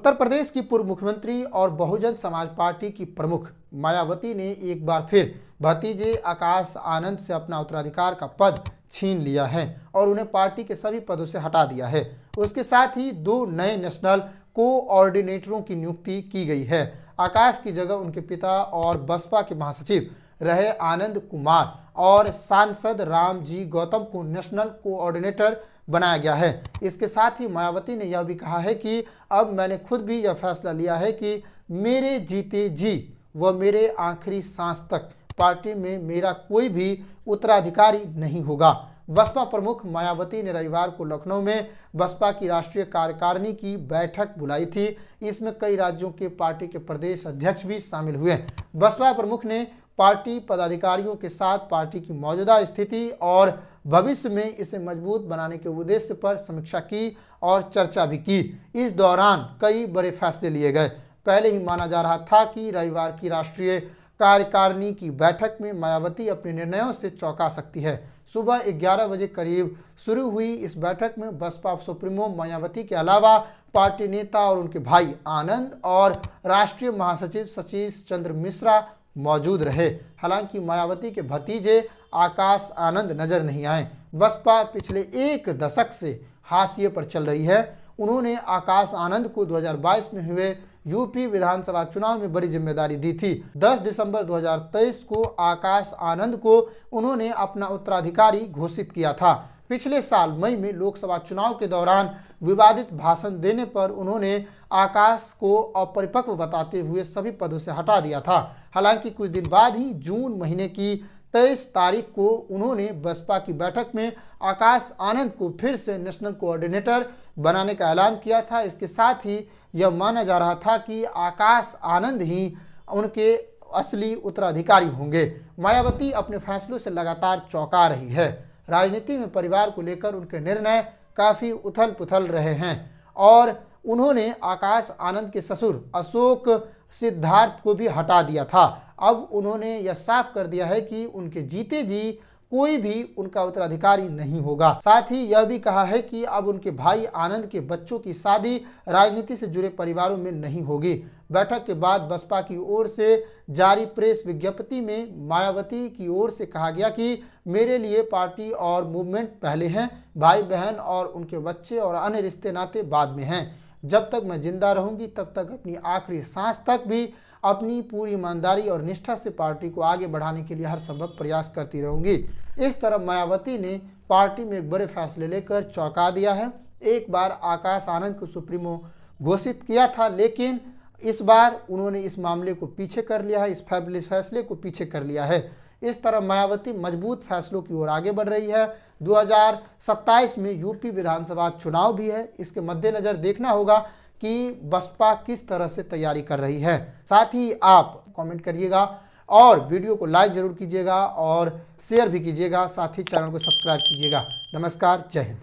उत्तर प्रदेश की पूर्व मुख्यमंत्री और बहुजन समाज पार्टी की प्रमुख मायावती ने एक बार फिर भतीजे आकाश आनंद से अपना उत्तराधिकार का पद छीन लिया है और उन्हें पार्टी के सभी पदों से हटा दिया है। उसके साथ ही 2 नए नेशनल कोऑर्डिनेटरों की नियुक्ति की गई है। आकाश की जगह उनके पिता और बसपा के महासचिव रहे आनंद कुमार और सांसद रामजी गौतम को नेशनल कोऑर्डिनेटर बनाया गया है। इसके साथ ही मायावती ने यह भी कहा है कि अब मैंने खुद भी यह फैसला लिया है कि मेरे जीते जी व मेरे आखिरी सांस तक पार्टी में मेरा कोई भी उत्तराधिकारी नहीं होगा। बसपा प्रमुख मायावती ने रविवार को लखनऊ में बसपा की राष्ट्रीय कार्यकारिणी की बैठक बुलाई थी। इसमें कई राज्यों के पार्टी के प्रदेश अध्यक्ष भी शामिल हुए। बसपा प्रमुख ने पार्टी पदाधिकारियों के साथ पार्टी की मौजूदा स्थिति और भविष्य में इसे मजबूत बनाने के उद्देश्य पर समीक्षा की और चर्चा भी की। इस दौरान कई बड़े फैसले लिए गए। पहले ही माना जा रहा था कि रविवार की राष्ट्रीय कार्यकारिणी की बैठक में मायावती अपने निर्णयों से चौंका सकती है। सुबह 11 बजे करीब शुरू हुई इस बैठक में बसपा सुप्रीमो मायावती के अलावा पार्टी नेता और उनके भाई आनंद और राष्ट्रीय महासचिव सतीश चंद्र मिश्रा मौजूद रहे। हालांकि मायावती के भतीजे आकाश आनंद नजर नहीं आए। बसपा पिछले 1 दशक से हाशिए पर चल रही है। उन्होंने आकाश आनंद को 2022 में हुए यूपी विधानसभा चुनाव में बड़ी जिम्मेदारी दी थी। 10 दिसंबर 2023 को आकाश आनंद को उन्होंने अपना उत्तराधिकारी घोषित किया था। पिछले साल मई में लोकसभा चुनाव के दौरान विवादित भाषण देने पर उन्होंने आकाश को अपरिपक्व बताते हुए सभी पदों से हटा दिया था। हालांकि कुछ दिन बाद ही जून महीने की 23 तारीख को उन्होंने बसपा की बैठक में आकाश आनंद को फिर से नेशनल कोऑर्डिनेटर बनाने का ऐलान किया था। इसके साथ ही यह माना जा रहा था कि आकाश आनंद ही उनके असली उत्तराधिकारी होंगे। मायावती अपने फैसलों से लगातार चौंका रही है। राजनीति में परिवार को लेकर उनके निर्णय काफ़ी उथल पुथल रहे हैं और उन्होंने आकाश आनंद के ससुर अशोक सिद्धार्थ को भी हटा दिया था। अब उन्होंने यह साफ कर दिया है कि उनके जीते जी कोई भी उनका उत्तराधिकारी नहीं होगा। साथ ही यह भी कहा है कि अब उनके भाई आनंद के बच्चों की शादी राजनीति से जुड़े परिवारों में नहीं होगी। बैठक के बाद बसपा की ओर से जारी प्रेस विज्ञप्ति में मायावती की ओर से कहा गया कि मेरे लिए पार्टी और मूवमेंट पहले हैं, भाई बहन और उनके बच्चे और अन्य रिश्ते नाते बाद में हैं। जब तक मैं जिंदा रहूंगी तब तक अपनी आखिरी सांस तक भी अपनी पूरी ईमानदारी और निष्ठा से पार्टी को आगे बढ़ाने के लिए हर संभव प्रयास करती रहूंगी। इस तरह मायावती ने पार्टी में एक बड़े फैसले लेकर चौंका दिया है। एक बार आकाश आनंद को सुप्रीमो घोषित किया था, लेकिन इस बार उन्होंने इस मामले को पीछे कर लिया है, इस फैसले को पीछे कर लिया है। इस तरह मायावती मजबूत फैसलों की ओर आगे बढ़ रही है। 2027 में यूपी विधानसभा चुनाव भी है। इसके मद्देनजर देखना होगा कि बसपा किस तरह से तैयारी कर रही है। साथ ही आप कमेंट करिएगा और वीडियो को लाइक जरूर कीजिएगा और शेयर भी कीजिएगा। साथ ही चैनल को सब्सक्राइब कीजिएगा। नमस्कार, जय हिंद।